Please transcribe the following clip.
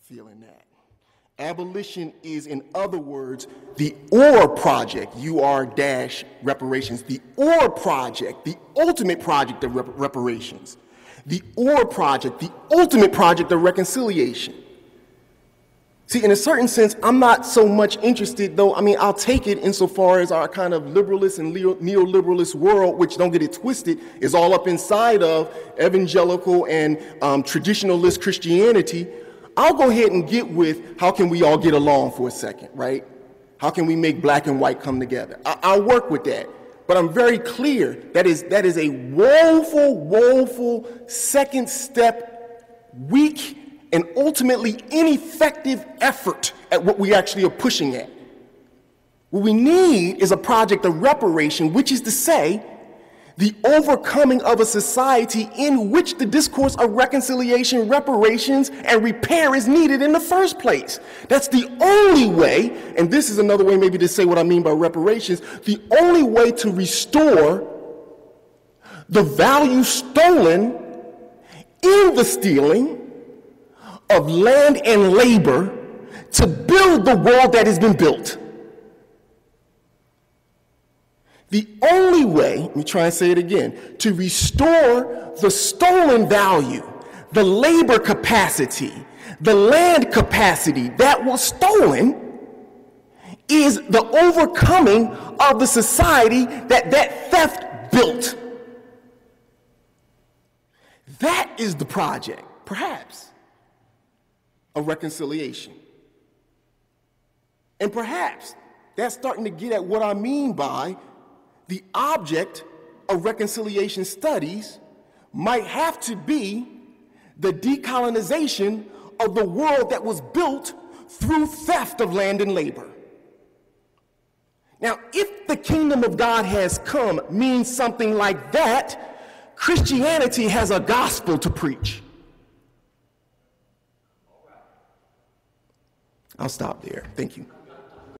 Feeling that. Abolition is, in other words, the OR project, UR-reparations, the OR project, the ultimate project of reparations, the OR project, the ultimate project of reconciliation. See, in a certain sense, I'm not so much interested, though, I mean, I'll take it insofar as our kind of liberalist and neoliberalist world, which, don't get it twisted, is all up inside of evangelical and traditionalist Christianity. I'll go ahead and get with how can we all get along for a second, right? How can we make black and white come together? I'll work with that. But I'm very clear that is a woeful second step, weak and ultimately ineffective effort at what we actually are pushing at. What we need is a project of reparation, which is to say, the overcoming of a society in which the discourse of reconciliation, reparations, and repair is needed in the first place. That's the only way, and this is another way maybe to say what I mean by reparations, the only way to restore the value stolen in the stealing of land and labor to build the world that has been built. The only way, let me try and say it again, to restore the stolen value, the labor capacity, the land capacity that was stolen is the overcoming of the society that theft built. That is the project, perhaps, of reconciliation. And perhaps that's starting to get at what I mean by the object of reconciliation studies might have to be the decolonization of the world that was built through theft of land and labor. Now, if the kingdom of God has come means something like that, Christianity has a gospel to preach. I'll stop there. Thank you.